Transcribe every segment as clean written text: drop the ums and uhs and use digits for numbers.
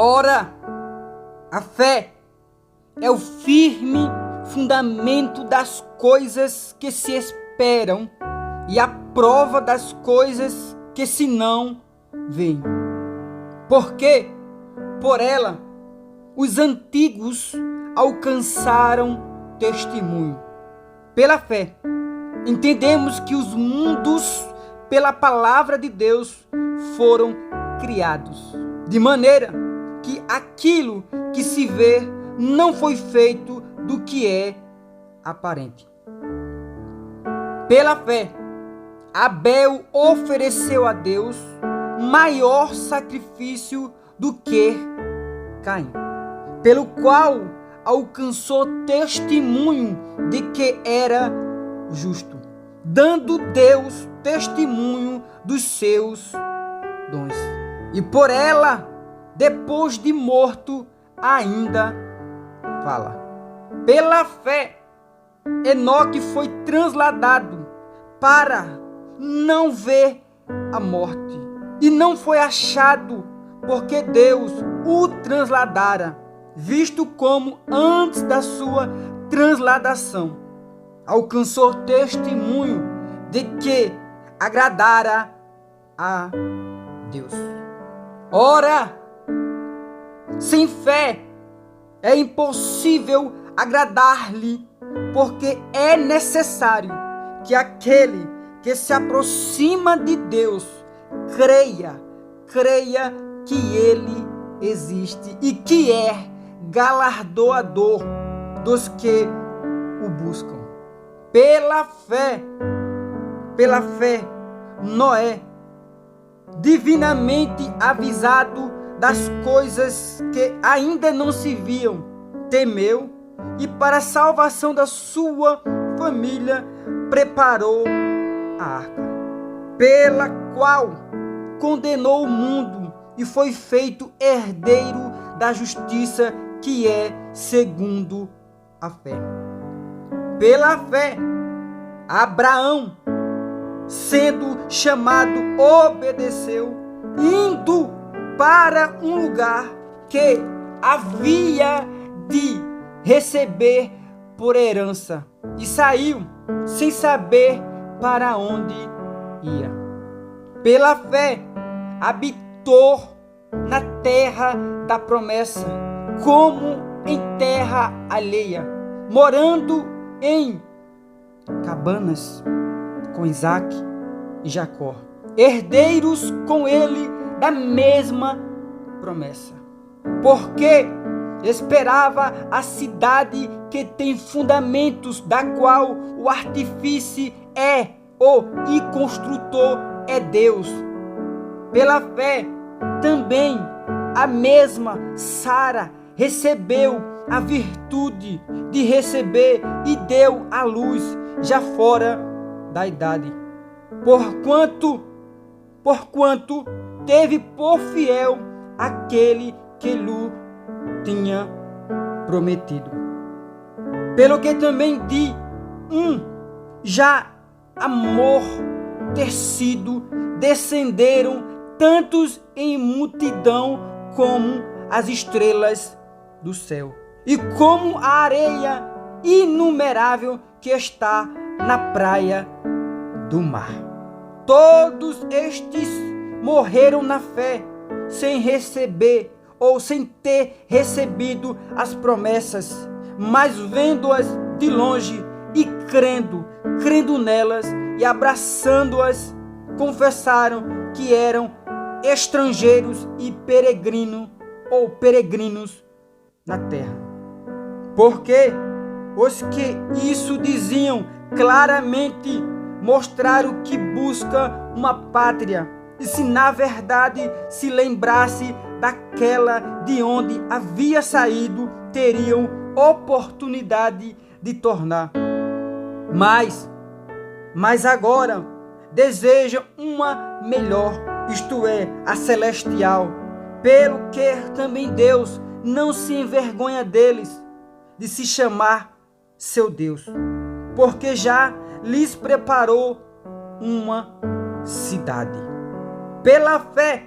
Ora, a fé é o firme fundamento das coisas que se esperam e a prova das coisas que se não veem. Porque, por ela, os antigos alcançaram testemunho. Pela fé, entendemos que os mundos, pela palavra de Deus, foram criados, de maneira que aquilo que se vê não foi feito do que é aparente. Pela fé, Abel ofereceu a Deus maior sacrifício do que Caim, pelo qual alcançou testemunho de que era justo, dando Deus testemunho dos seus dons. E por ela, depois de morto, ainda fala. Pela fé, Enoque foi transladado para não ver a morte, e não foi achado, porque Deus o transladara, visto como antes da sua transladação alcançou testemunho de que agradara a Deus. Ora, sem fé é impossível agradar-lhe, porque é necessário que aquele que se aproxima de Deus creia que ele existe e que é galardoador dos que o buscam. Pela fé, Noé, divinamente avisado das coisas que ainda não se viam, temeu e para a salvação da sua família preparou a arca, pela qual condenou o mundo e foi feito herdeiro da justiça que é segundo a fé. Pela fé, Abraão, sendo chamado, obedeceu, indo para um lugar que havia de receber por herança, e saiu sem saber para onde ia. Pela fé, habitou na terra da promessa, como em terra alheia, morando em cabanas com Isaque e Jacó, herdeiros com ele da mesma promessa, porque esperava a cidade que tem fundamentos, da qual o artífice e construtor é Deus. Pela fé, também a mesma Sara recebeu a virtude de receber e deu à luz já fora da idade, porquanto teve por fiel aquele que lhe tinha prometido. Pelo que também de já amortecido descenderam tantos em multidão como as estrelas do céu, e como a areia inumerável que está na praia do mar. Todos estes morreram na fé, sem receber ou sem ter recebido as promessas, mas vendo-as de longe e crendo nelas e abraçando-as, confessaram que eram estrangeiros e peregrinos na terra. Porque os que isso diziam claramente mostraram que busca uma pátria, e se na verdade se lembrasse daquela de onde havia saído, teriam oportunidade de tornar. Mas agora desejam uma melhor, isto é, a celestial, pelo que também Deus não se envergonha deles, de se chamar seu Deus, porque já lhes preparou uma cidade. Pela fé,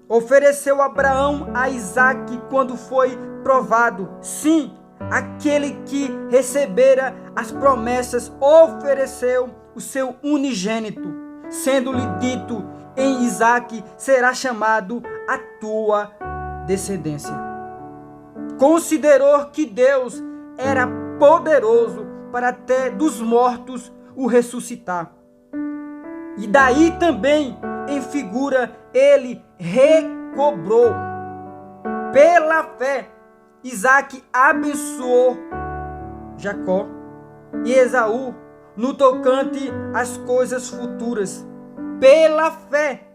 Ofereceu Abraão a Isaque quando foi provado. Sim, aquele que recebera as promessas ofereceu o seu unigênito, sendo-lhe dito: em Isaque será chamado a tua descendência. Considerou que Deus era poderoso para até dos mortos o ressuscitar. E daí também, em figura, ele recobrou. Pela fé, Isaque abençoou Jacó e Esaú no tocante às coisas futuras. Pela fé,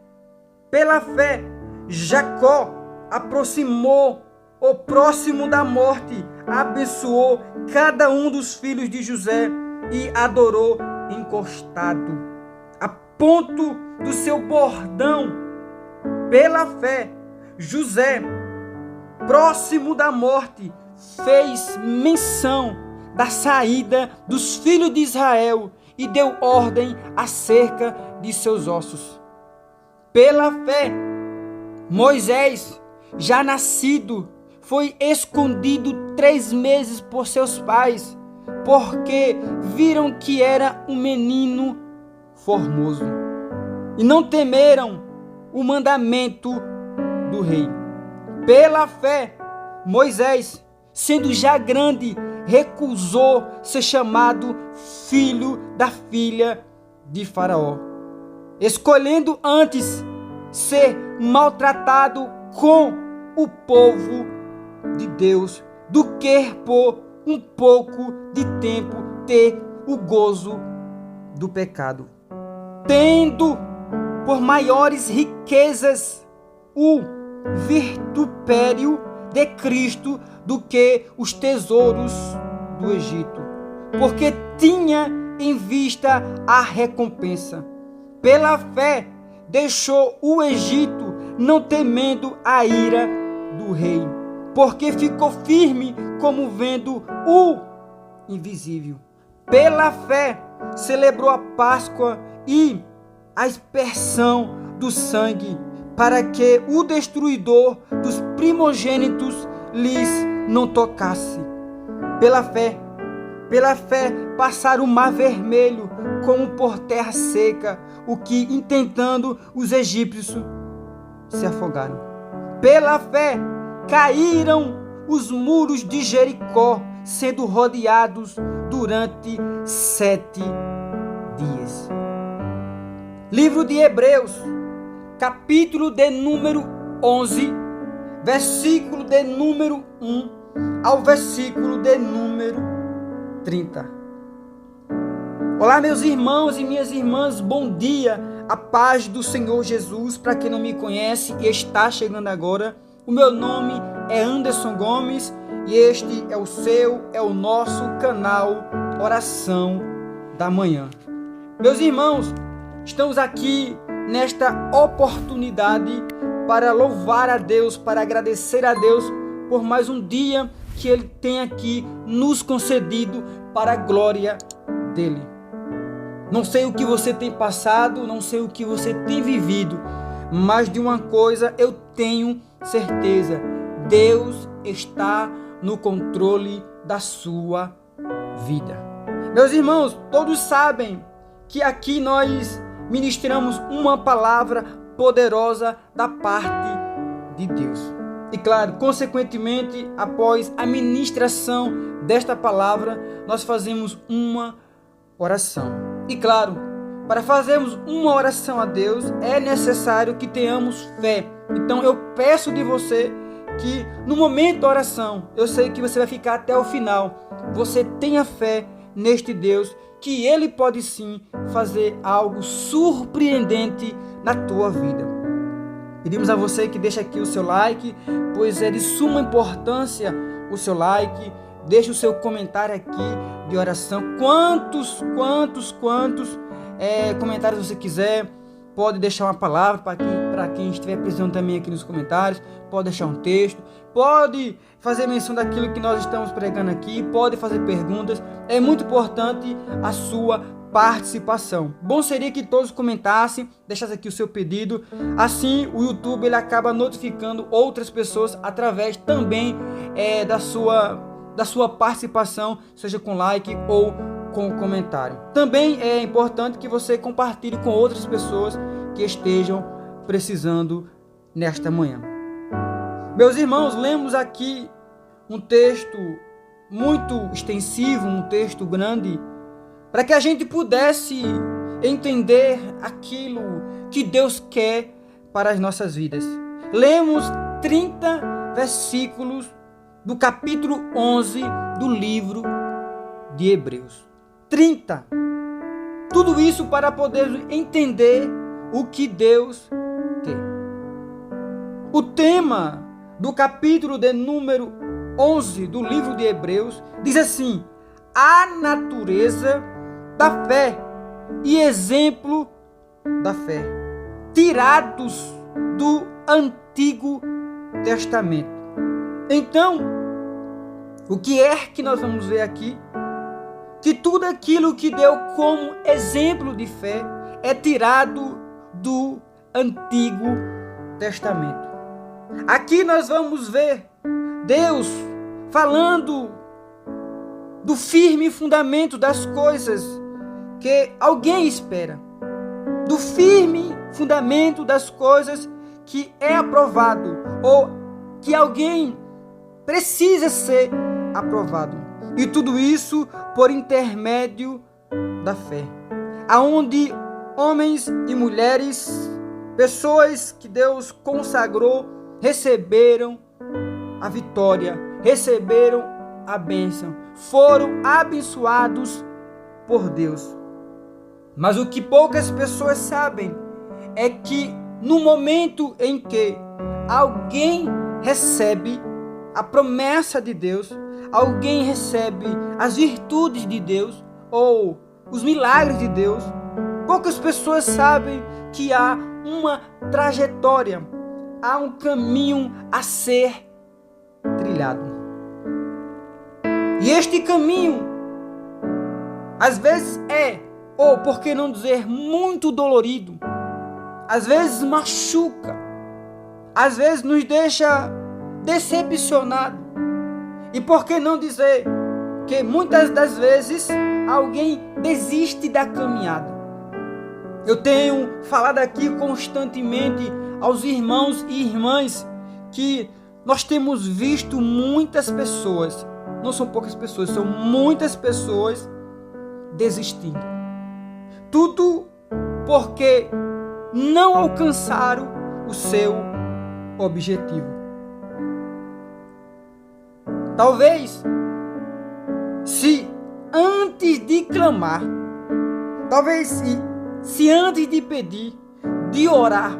Jacó aproximou o próximo da morte, abençoou cada um dos filhos de José e adorou encostado, a ponto do seu bordão. Pela fé, José, próximo da morte, fez menção da saída dos filhos de Israel e deu ordem acerca de seus ossos. Pela fé, Moisés, já nascido, foi escondido 3 meses por seus pais, porque viram que era um menino formoso e não temeram o mandamento do rei. Pela fé, Moisés, sendo já grande, recusou ser chamado filho da filha de Faraó, escolhendo antes ser maltratado com o povo de Deus do que por um pouco de tempo ter o gozo do pecado, tendo por maiores riquezas o vitupério de Cristo do que os tesouros do Egito, porque tinha em vista a recompensa. Pela fé deixou o Egito, não temendo a ira do rei, porque ficou firme como vendo o invisível. Pela fé celebrou a Páscoa e a aspersão do sangue, para que o destruidor dos primogênitos lhes não tocasse. Pela fé passaram o mar vermelho como por terra seca, o que, intentando, os egípcios se afogaram. Pela fé caíram os muros de Jericó, sendo rodeados durante 7 dias. Livro de Hebreus, capítulo de número 11, versículo de número 1 ao versículo de número 30. Olá, meus irmãos e minhas irmãs, bom dia, a paz do Senhor Jesus. Para quem não me conhece e está chegando agora, o meu nome é Anderson Gomes e este é o seu, é o nosso canal Oração da Manhã. Meus irmãos, estamos aqui nesta oportunidade para louvar a Deus, para agradecer a Deus por mais um dia que Ele tem aqui nos concedido para a glória dEle. Não sei o que você tem passado, não sei o que você tem vivido, mas de uma coisa eu tenho certeza: Deus está no controle da sua vida. Meus irmãos, todos sabem que aqui nós ministramos uma palavra poderosa da parte de Deus. E claro, consequentemente, após a ministração desta palavra, nós fazemos uma oração. E claro, para fazermos uma oração a Deus, é necessário que tenhamos fé. Então eu peço de você que no momento da oração, eu sei que você vai ficar até o final, você tenha fé neste Deus, que Ele pode sim fazer algo surpreendente na tua vida. Pedimos a você que deixe aqui o seu like, pois é de suma importância o seu like. Deixe o seu comentário aqui de oração. Quantos comentários você quiser. Pode deixar uma palavra para quem estiver precisando também aqui nos comentários. Pode deixar um texto. Pode fazer menção daquilo que nós estamos pregando aqui. Pode fazer perguntas. É muito importante a sua participação. Bom seria que todos comentassem, deixassem aqui o seu pedido. Assim, o YouTube ele acaba notificando outras pessoas através também da sua participação, seja com like ou com comentário. Também é importante que você compartilhe com outras pessoas que estejam precisando nesta manhã. Meus irmãos, lemos aqui um texto muito extensivo, um texto grande, para que a gente pudesse entender aquilo que Deus quer para as nossas vidas. Lemos 30 versículos do capítulo 11 do livro de Hebreus. 30. Tudo isso para poder entender o que Deus quer. O tema do capítulo de número 11 do livro de Hebreus diz assim: a natureza da fé e exemplo da fé, tirados do Antigo Testamento. Então, o que é que nós vamos ver aqui? Que tudo aquilo que deu como exemplo de fé é tirado do Antigo Testamento. Aqui nós vamos ver Deus falando do firme fundamento das coisas que alguém espera, do firme fundamento das coisas que é aprovado ou que alguém precisa ser aprovado. E tudo isso por intermédio da fé, aonde homens e mulheres, pessoas que Deus consagrou, receberam a vitória, receberam a bênção, foram abençoados por Deus. Mas o que poucas pessoas sabem é que no momento em que alguém recebe a promessa de Deus, alguém recebe as virtudes de Deus ou os milagres de Deus, poucas pessoas sabem que há uma trajetória, há um caminho a ser trilhado. E este caminho, às vezes ou por que não dizer, muito dolorido, às vezes machuca, às vezes nos deixa decepcionado. E por que não dizer que muitas das vezes alguém desiste da caminhada? Eu tenho falado aqui constantemente aos irmãos e irmãs que nós temos visto muitas pessoas, não são poucas pessoas, são muitas pessoas desistindo. Tudo porque não alcançaram o seu objetivo. Talvez, se antes de clamar, talvez se antes de pedir, de orar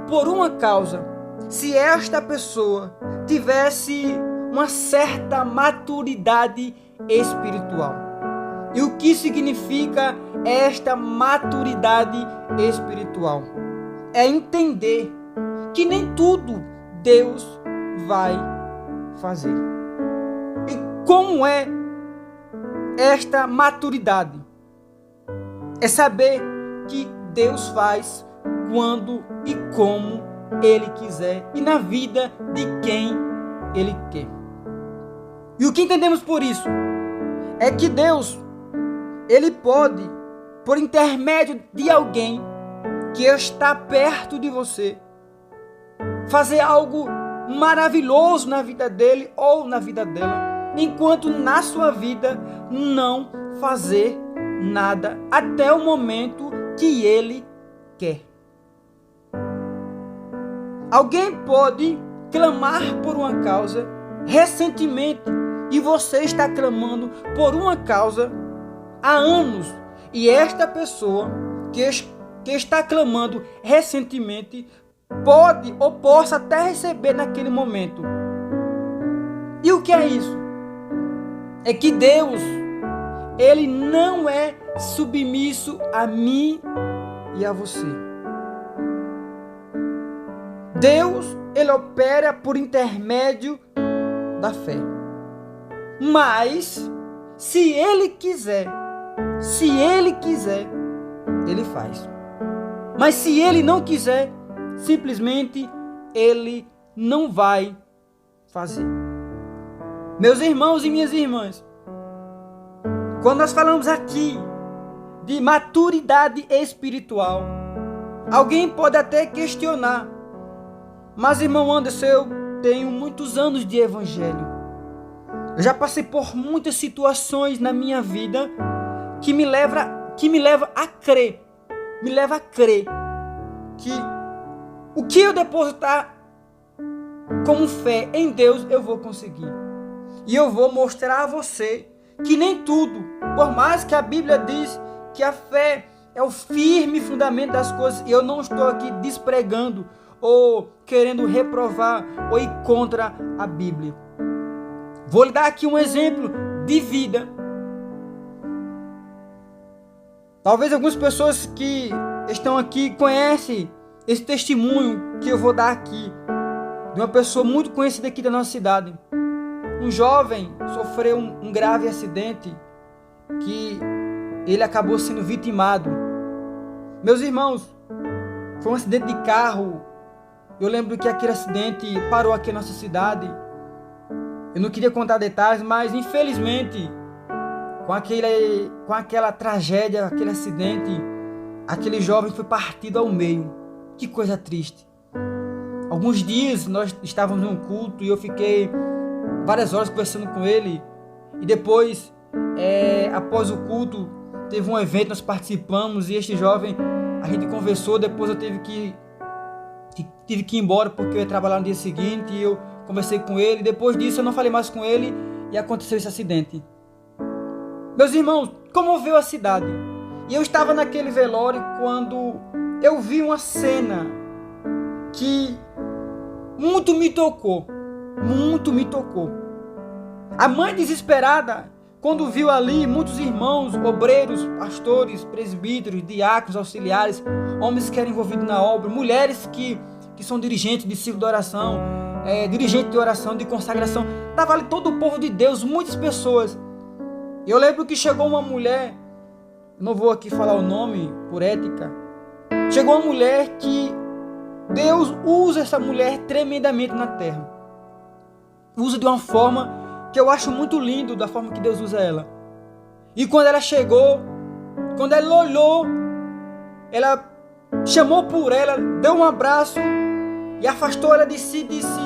por uma causa, se esta pessoa tivesse uma certa maturidade espiritual. E o que significa esta maturidade espiritual? É entender que nem tudo Deus vai fazer. E como é esta maturidade? É saber que Deus faz quando e como Ele quiser e na vida de quem Ele quer. E o que entendemos por isso? É que Deus, Ele pode, por intermédio de alguém que está perto de você, fazer algo maravilhoso na vida dele ou na vida dela, enquanto na sua vida não fazer nada até o momento que ele quer. Alguém pode clamar por uma causa recentemente e você está clamando por uma causa há anos, e esta pessoa que está clamando recentemente pode ou possa até receber naquele momento. E o que é isso? É que Deus, Ele não é submisso a mim e a você. Deus, Ele opera por intermédio da fé. Mas, se Ele quiser Se Ele quiser, Ele faz. Mas se Ele não quiser, simplesmente Ele não vai fazer. Meus irmãos e minhas irmãs, quando nós falamos aqui de maturidade espiritual, alguém pode até questionar, mas irmão Anderson, eu tenho muitos anos de evangelho. Eu já passei por muitas situações na minha vida que me leva a crer que o que eu depositar como fé em Deus eu vou conseguir. E eu vou mostrar a você que nem tudo, por mais que a Bíblia diz que a fé é o firme fundamento das coisas, e eu não estou aqui despregando ou querendo reprovar ou ir contra a Bíblia. Vou lhe dar aqui um exemplo de vida. Talvez algumas pessoas que estão aqui conhecem esse testemunho que eu vou dar aqui, de uma pessoa muito conhecida aqui da nossa cidade. Um jovem sofreu um grave acidente que ele acabou sendo vitimado. Meus irmãos, foi um acidente de carro. Eu lembro que aquele acidente parou aqui na nossa cidade. Eu não queria contar detalhes, mas infelizmente, com aquela tragédia, aquele acidente, aquele jovem foi partido ao meio. Que coisa triste. Alguns dias nós estávamos num culto e eu fiquei várias horas conversando com ele. E depois, após o culto, teve um evento, nós participamos e este jovem, a gente conversou. Depois eu tive que ir embora porque eu ia trabalhar no dia seguinte e eu conversei com ele. Depois disso eu não falei mais com ele e aconteceu esse acidente. Meus irmãos, comoveu a cidade. E eu estava naquele velório quando eu vi uma cena que muito me tocou. A mãe desesperada, quando viu ali muitos irmãos, obreiros, pastores, presbíteros, diáconos, auxiliares, homens que eram envolvidos na obra, mulheres que são dirigentes de círculo de oração, dirigentes de oração, de consagração, estava ali todo o povo de Deus, muitas pessoas. Eu lembro que chegou uma mulher, não vou aqui falar o nome por ética, chegou uma mulher que Deus usa essa mulher tremendamente na terra. Usa de uma forma que eu acho muito lindo, da forma que Deus usa ela. E quando ela chegou, quando ela olhou, ela chamou por ela, deu um abraço e afastou ela de si e disse: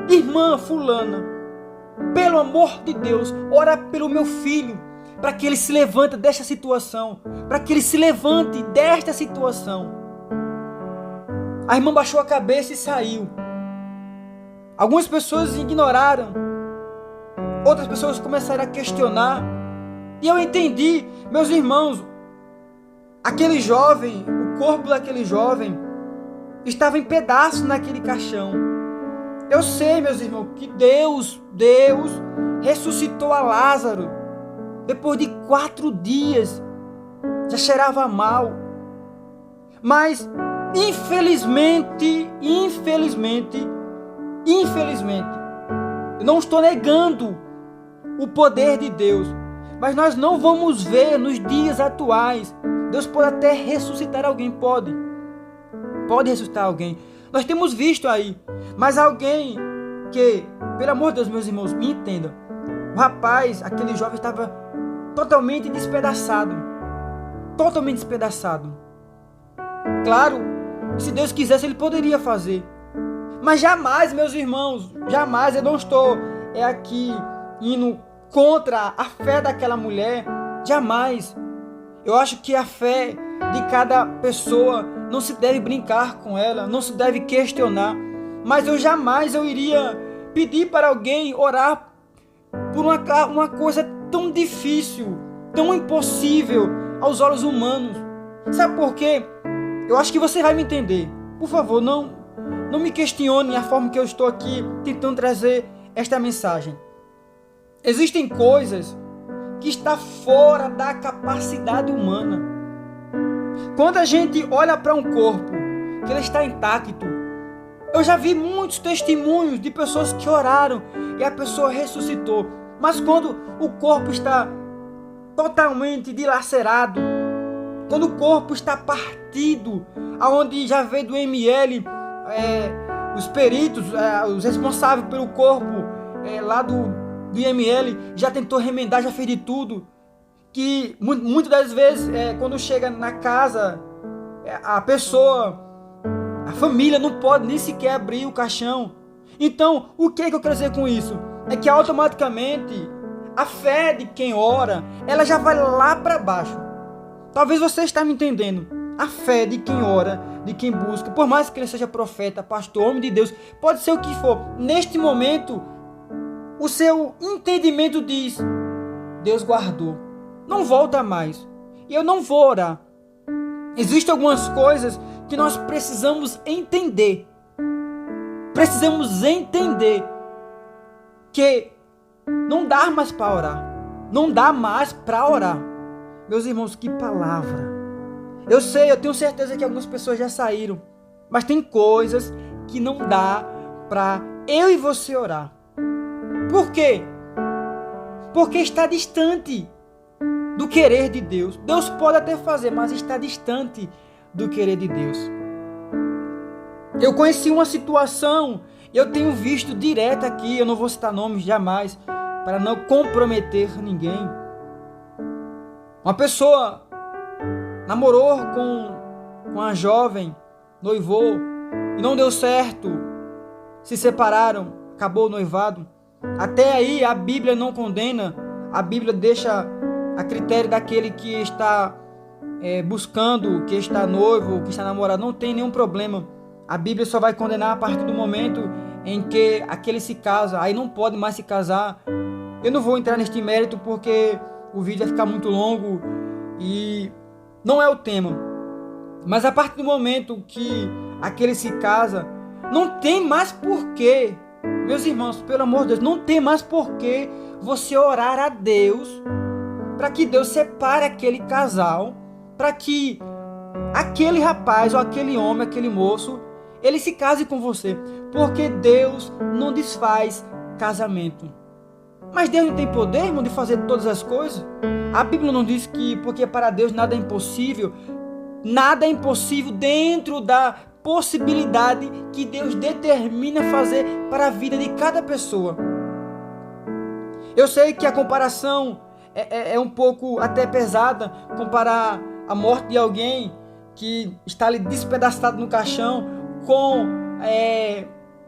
irmã fulana, pelo amor de Deus, ora pelo meu filho, para que ele se levante desta situação, para que ele se levante desta situação. A irmã baixou a cabeça e saiu. Algumas pessoas ignoraram, outras pessoas começaram a questionar, e eu entendi, meus irmãos, aquele jovem, o corpo daquele jovem estava em pedaços naquele caixão. Eu sei, meus irmãos, que Deus ressuscitou a Lázaro depois de 4 dias, já cheirava mal, mas infelizmente, eu não estou negando o poder de Deus, mas nós não vamos ver nos dias atuais. Deus pode até ressuscitar alguém, pode ressuscitar alguém. Nós temos visto aí, mas alguém que, pelo amor de Deus, meus irmãos, me entendam. O rapaz, aquele jovem, estava totalmente despedaçado. Claro, se Deus quisesse, Ele poderia fazer. Mas jamais, meus irmãos, jamais, eu não estou aqui indo contra a fé daquela mulher, jamais. Eu acho que a fé de cada pessoa não se deve brincar com ela, não se deve questionar. Mas eu jamais iria pedir para alguém orar por uma coisa tão difícil, tão impossível aos olhos humanos. Sabe por quê? Eu acho que você vai me entender. Por favor, não me questione a forma que eu estou aqui tentando trazer esta mensagem. Existem coisas que estão fora da capacidade humana. Quando a gente olha para um corpo que ele está intacto, eu já vi muitos testemunhos de pessoas que oraram e a pessoa ressuscitou. Mas quando o corpo está totalmente dilacerado, quando o corpo está partido, aonde já veio do ML, os peritos, os responsáveis pelo corpo lá do IML, já tentou remendar, já fez de tudo, que muitas das vezes, quando chega na casa, a pessoa, a família não pode nem sequer abrir o caixão. Então, o que eu quero dizer com isso? É que automaticamente a fé de quem ora, ela já vai lá para baixo. Talvez você está me entendendo. A fé de quem ora, de quem busca, por mais que ele seja profeta, pastor, homem de Deus, pode ser o que for. Neste momento, o seu entendimento diz: Deus guardou, não volta mais. E eu não vou orar. Existem algumas coisas que nós precisamos entender. Precisamos entender que não dá mais para orar. Não dá mais para orar. Meus irmãos, que palavra. Eu sei, eu tenho certeza que algumas pessoas já saíram. Mas tem coisas que não dá para eu e você orar. Por quê? Porque está distante do querer de Deus. Deus pode até fazer, mas está distante do querer de Deus. Eu conheci uma situação, eu tenho visto direto aqui, eu não vou citar nomes jamais, para não comprometer ninguém. Uma pessoa namorou com uma jovem, noivou, e não deu certo, se separaram, acabou o noivado. Até aí a Bíblia não condena, a Bíblia deixa a critério daquele que está buscando, que está noivo, que está namorado, não tem nenhum problema. A Bíblia só vai condenar a partir do momento em que aquele se casa, aí não pode mais se casar. Eu não vou entrar neste mérito porque o vídeo vai ficar muito longo e não é o tema. Mas a partir do momento que aquele se casa, não tem mais porquê, meus irmãos, pelo amor de Deus, não tem mais porquê você orar a Deus para que Deus separe aquele casal, para que aquele rapaz ou aquele homem, aquele moço, ele se case com você, porque Deus não desfaz casamento. Mas Deus não tem poder, irmão, de fazer todas as coisas? A Bíblia não diz que, porque para Deus nada é impossível. Nada é impossível dentro da possibilidade que Deus determina fazer para a vida de cada pessoa. Eu sei que a comparação é um pouco até pesada, comparar a morte de alguém que está ali despedaçado no caixão com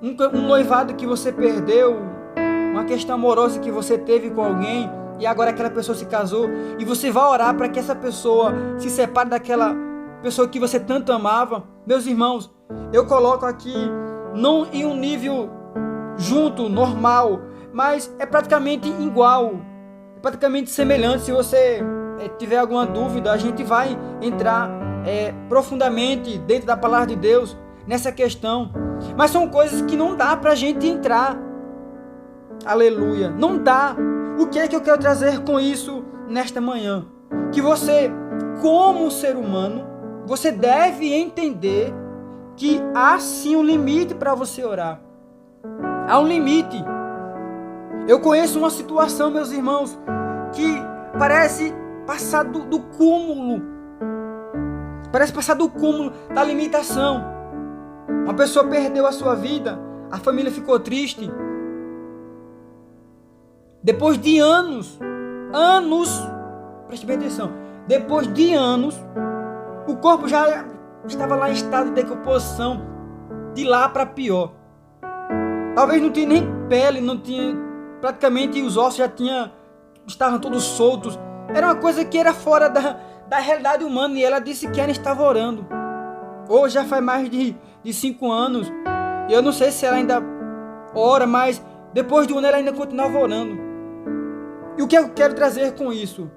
um noivado que você perdeu, uma questão amorosa que você teve com alguém e agora aquela pessoa se casou e você vai orar para que essa pessoa se separe daquela pessoa que você tanto amava. Meus irmãos, eu coloco aqui não em um nível junto, normal, mas é praticamente igual, praticamente semelhante. Se você tiver alguma dúvida, a gente vai entrar profundamente dentro da palavra de Deus nessa questão, mas são coisas que não dá pra gente entrar. Aleluia, não dá. O que é que eu quero trazer com isso nesta manhã? Que você, como ser humano, você deve entender que há sim um limite para você orar. Há um limite. Eu conheço uma situação, meus irmãos, que parece passar do cúmulo. Parece passar do cúmulo da limitação. Uma pessoa perdeu a sua vida, a família ficou triste. Depois de anos, preste bem atenção, depois de anos, o corpo já estava lá em estado de decomposição, de lá para pior. Talvez não tinha nem pele, não tinha, praticamente os ossos estavam todos soltos. Era uma coisa que era fora da realidade humana e ela disse que ela estava orando. Hoje já faz mais de 5 anos. Eu não sei se ela ainda ora, mas depois de um ano ela ainda continuava orando. E o que eu quero trazer com isso?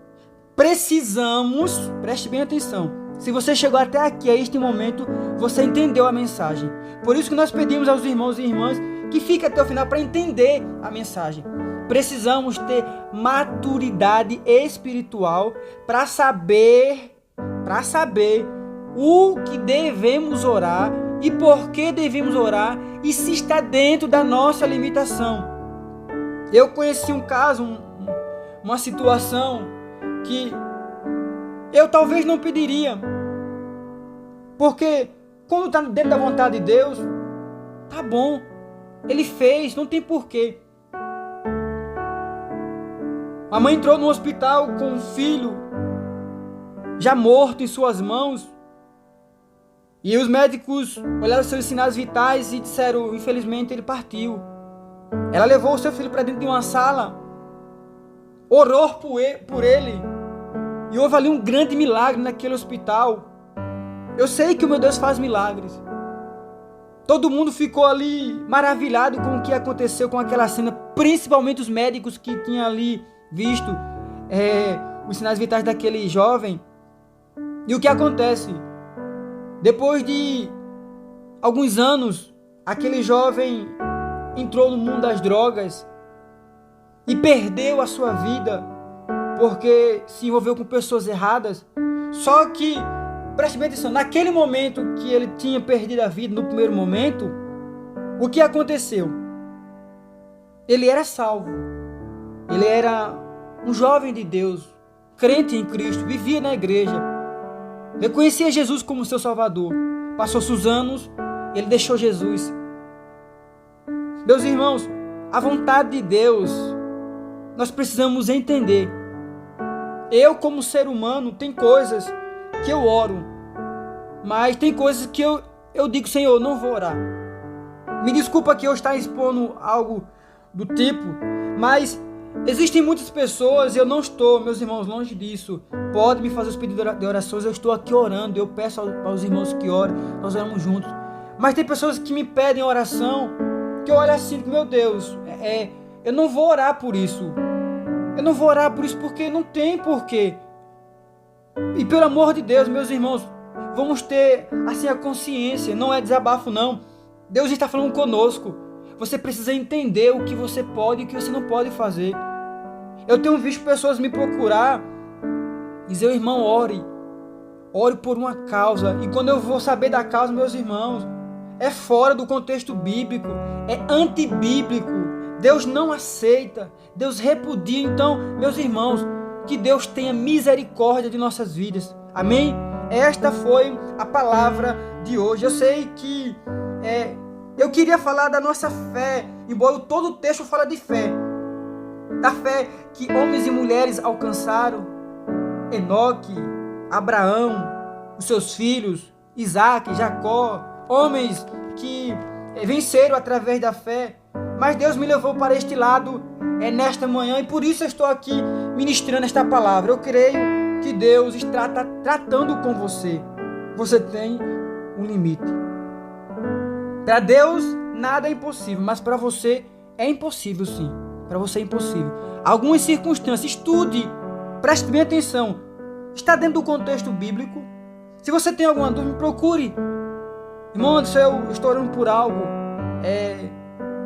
Precisamos, preste bem atenção. Se você chegou até aqui, a este momento, você entendeu a mensagem. Por isso que nós pedimos aos irmãos e irmãs que fiquem até o final para entender a mensagem. Precisamos ter maturidade espiritual para saber o que devemos orar e por que devemos orar e se está dentro da nossa limitação. Eu conheci um caso, uma situação que eu talvez não pediria. Porque quando está dentro da vontade de Deus, tá bom. Ele fez, não tem porquê. A mãe entrou no hospital com um filho já morto em suas mãos. E os médicos olharam seus sinais vitais e disseram, infelizmente ele partiu. Ela levou o seu filho para dentro de uma sala, orou por ele, e houve ali um grande milagre naquele hospital. Eu sei que o meu Deus faz milagres. Todo mundo ficou ali maravilhado com o que aconteceu com aquela cena, principalmente os médicos que tinham ali visto os sinais vitais daquele jovem. E o que acontece? Depois de alguns anos, aquele jovem entrou no mundo das drogas e perdeu a sua vida porque se envolveu com pessoas erradas. Só que, preste bem atenção, naquele momento que ele tinha perdido a vida, no primeiro momento, o que aconteceu? Ele era salvo, ele era um jovem de Deus, crente em Cristo, vivia na igreja, reconhecia Jesus como seu Salvador. Passou-se os anos, ele deixou Jesus. Meus irmãos, a vontade de Deus, nós precisamos entender. Eu, como ser humano, tem coisas que eu oro, mas tem coisas que eu digo, Senhor, não vou orar. Me desculpa que eu estar expondo algo do tipo, mas existem muitas pessoas, e eu não estou, meus irmãos, longe disso. Pode me fazer os pedidos de orações, eu estou aqui orando, eu peço aos irmãos que orem, nós oramos juntos. Mas tem pessoas que me pedem oração, que eu olho assim, meu Deus, eu não vou orar por isso. Eu não vou orar por isso porque não tem porquê. E pelo amor de Deus, meus irmãos, vamos ter assim a consciência, não é desabafo não. Deus está falando conosco. Você precisa entender o que você pode e o que você não pode fazer. Eu tenho visto pessoas me procurar e dizer, irmão, ore por uma causa. E quando eu vou saber da causa, meus irmãos, é fora do contexto bíblico, é antibíblico. Deus não aceita, Deus repudia. Então, meus irmãos, que Deus tenha misericórdia de nossas vidas. Amém? Esta foi a palavra de hoje. Eu sei que eu queria falar da nossa fé, embora todo o texto fala de fé. Da fé que homens e mulheres alcançaram. Enoque, Abraão, os seus filhos, Isaac, Jacó, homens que venceram através da fé. Mas Deus me levou para este lado nesta manhã, e por isso eu estou aqui ministrando esta palavra. Eu creio que Deus está tratando com você. Você tem um limite. Para Deus nada é impossível, mas para você é impossível sim. Para você é impossível. Algumas circunstâncias, estude, preste bem atenção. Está dentro do contexto bíblico? Se você tem alguma dúvida, me procure. Irmão, se eu estou orando por algo,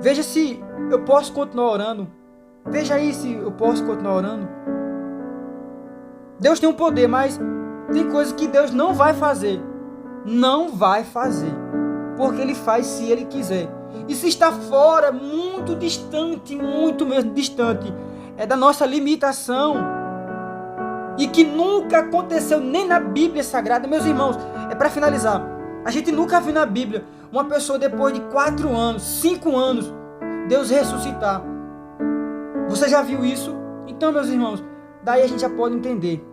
veja se eu posso continuar orando. Veja aí se eu posso continuar orando. Deus tem um poder, mas tem coisas que Deus não vai fazer. Não vai fazer. Porque Ele faz se Ele quiser. E se está fora, muito distante, muito mesmo distante, da nossa limitação, e que nunca aconteceu nem na Bíblia Sagrada, meus irmãos, para finalizar, a gente nunca viu na Bíblia uma pessoa depois de 4 anos, 5 anos, Deus ressuscitar. Você já viu isso? Então, meus irmãos, daí a gente já pode entender.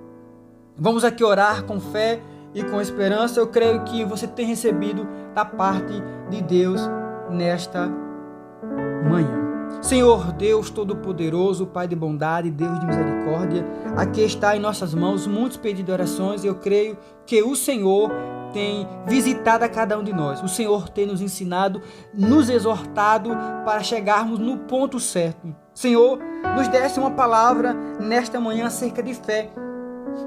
Vamos aqui orar com fé e com esperança. Eu creio que você tem recebido da parte de Deus nesta manhã. Senhor Deus Todo-Poderoso, Pai de bondade, Deus de misericórdia, aqui está em nossas mãos muitos pedidos de orações, e eu creio que o Senhor tem visitado a cada um de nós. O Senhor tem nos ensinado, nos exortado para chegarmos no ponto certo. Senhor, nos desse uma palavra nesta manhã acerca de fé.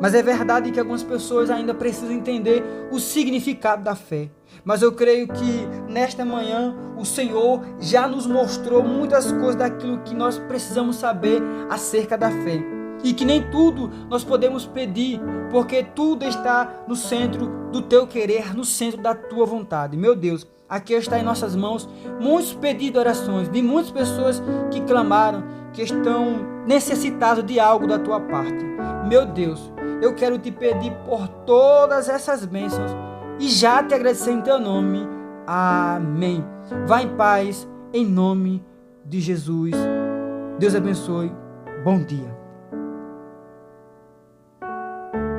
Mas é verdade que algumas pessoas ainda precisam entender o significado da fé. Mas eu creio que nesta manhã o Senhor já nos mostrou muitas coisas daquilo que nós precisamos saber acerca da fé. E que nem tudo nós podemos pedir, porque tudo está no centro do teu querer, no centro da tua vontade. Meu Deus, aqui está em nossas mãos muitos pedidos de orações de muitas pessoas que clamaram, que estão necessitado de algo da tua parte. Meu Deus, eu quero te pedir por todas essas bênçãos e já te agradecer em teu nome. Amém. Vá em paz, em nome de Jesus. Deus abençoe. Bom dia.